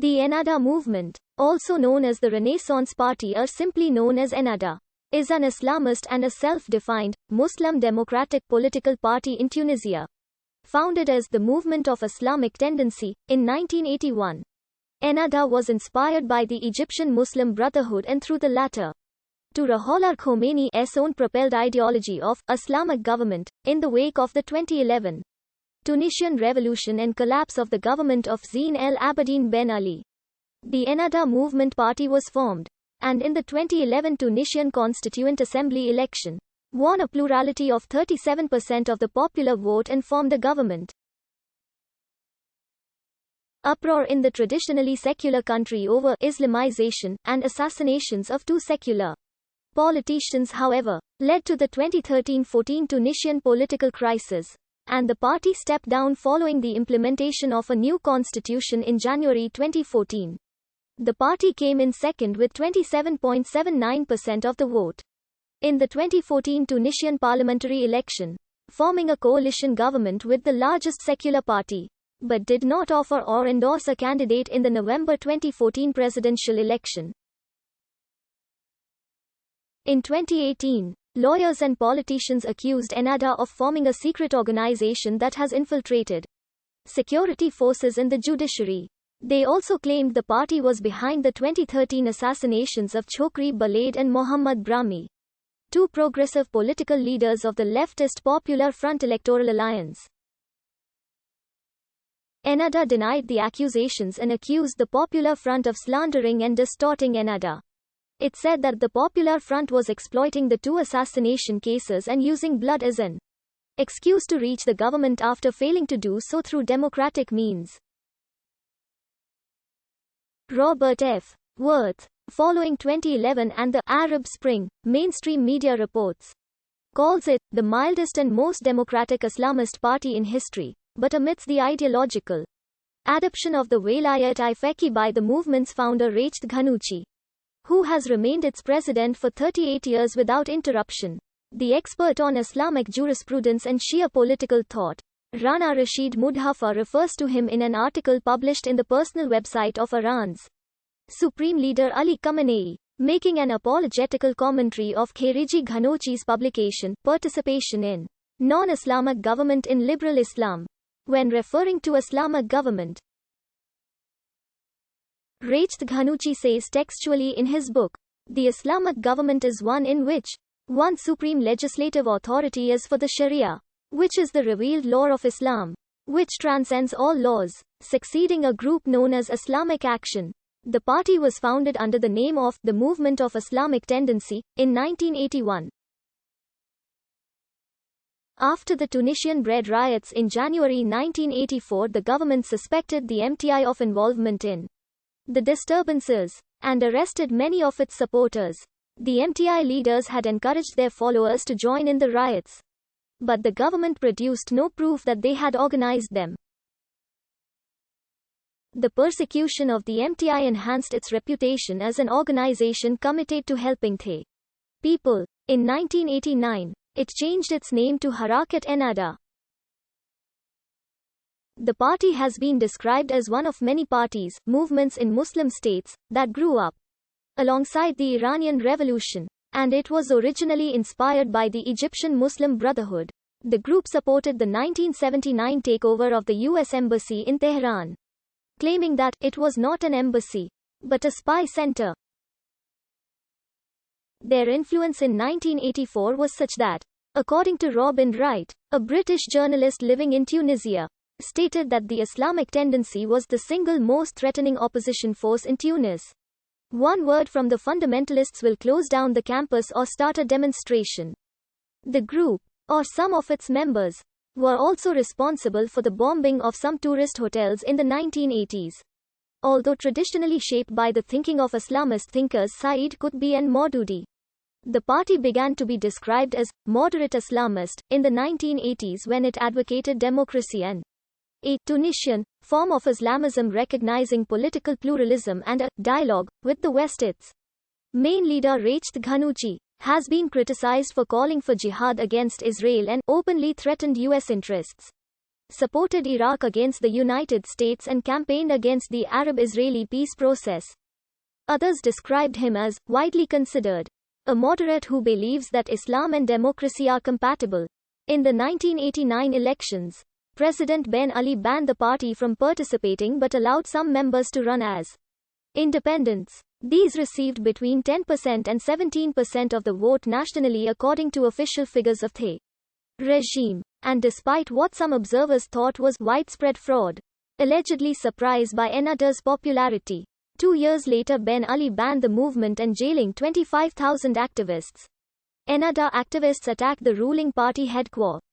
The Ennahda Movement, also known as the Renaissance Party or simply known as Ennahda, is an Islamist and a self-defined, Muslim democratic political party in Tunisia. Founded as the Movement of Islamic Tendency, in 1981. Ennahda was inspired by the Egyptian Muslim Brotherhood and through the latter, to Ruhollah Khomeini's own propelled ideology of Islamic government, in the wake of the 2011 Tunisian revolution and collapse of the government of Zine El Abidine Ben Ali. The Ennahda Movement Party was formed, and in the 2011 Tunisian Constituent Assembly election, won a plurality of 37% of the popular vote and formed a government. Uproar in the traditionally secular country over Islamization and assassinations of two secular politicians, however, led to the 2013-14 Tunisian political crisis, and the party stepped down following the implementation of a new constitution in January 2014. The party came in second with 27.79% of the vote in the 2014 Tunisian parliamentary election, forming a coalition government with the largest secular party, but did not offer or endorse a candidate in the November 2014 presidential election. In 2018, lawyers and politicians accused Ennahda of forming a secret organization that has infiltrated security forces in the judiciary. They also claimed the party was behind the 2013 assassinations of Chokri Balade and Mohammad Brahmi, two progressive political leaders of the leftist Popular Front electoral alliance. Ennahda denied the accusations and accused the Popular Front of slandering and distorting Ennahda. It said that the Popular Front was exploiting the two assassination cases and using blood as an excuse to reach the government after failing to do so through democratic means. Robert F. Worth, following 2011 and the Arab Spring, mainstream media reports, calls it the mildest and most democratic Islamist party in history, but amidst the ideological adoption of the Velayat-i Fiqh by the movement's founder Rachid Ghannouchi, who has remained its president for 38 years without interruption. The expert on Islamic jurisprudence and Shia political thought, Rana Rashid Mudhafar, refers to him in an article published in the personal website of Iran's Supreme Leader Ali Khamenei, making an apologetical commentary of Khariji Ghannouchi's publication, Participation in Non-Islamic Government in Liberal Islam. When referring to Islamic government, Rachid Ghannouchi says textually in his book, the Islamic government is one in which one supreme legislative authority is for the Sharia, which is the revealed law of Islam, which transcends all laws, succeeding a group known as Islamic Action. The party was founded under the name of the Movement of Islamic Tendency in 1981. After the Tunisian bread riots in January 1984, the government suspected the MTI of involvement in the disturbances, and arrested many of its supporters. The MTI leaders had encouraged their followers to join in the riots, but the government produced no proof that they had organized them. The persecution of the MTI enhanced its reputation as an organization committed to helping the people. In 1989, it changed its name to Harakat Ennahda. The party has been described as one of many parties, movements in Muslim states, that grew up alongside the Iranian Revolution, and it was originally inspired by the Egyptian Muslim Brotherhood. The group supported the 1979 takeover of the U.S. Embassy in Tehran, claiming that it was not an embassy, but a spy center. Their influence in 1984 was such that, according to Robin Wright, a British journalist living in Tunisia, stated that the Islamic Tendency was the single most threatening opposition force in Tunis. One word from the fundamentalists will close down the campus or start a demonstration. The group, or some of its members, were also responsible for the bombing of some tourist hotels in the 1980s. Although traditionally shaped by the thinking of Islamist thinkers Saeed Qutbi and Maududi, the party began to be described as moderate Islamist in the 1980s when it advocated democracy and a Tunisian form of Islamism recognizing political pluralism and a dialogue with the West. Its main leader Rachid Ghannouchi has been criticized for calling for jihad against Israel and openly threatened U.S. interests. supported Iraq against the United States and campaigned against the Arab-Israeli peace process. Others described him as widely considered a moderate who believes that Islam and democracy are compatible. In the 1989 elections, President Ben Ali banned the party from participating but allowed some members to run as independents. These received between 10% and 17% of the vote nationally according to official figures of the regime. And despite what some observers thought was widespread fraud, allegedly surprised by Ennahda's popularity, 2 years later Ben Ali banned the movement and jailing 25,000 activists. Ennahda activists attacked the ruling party headquarters.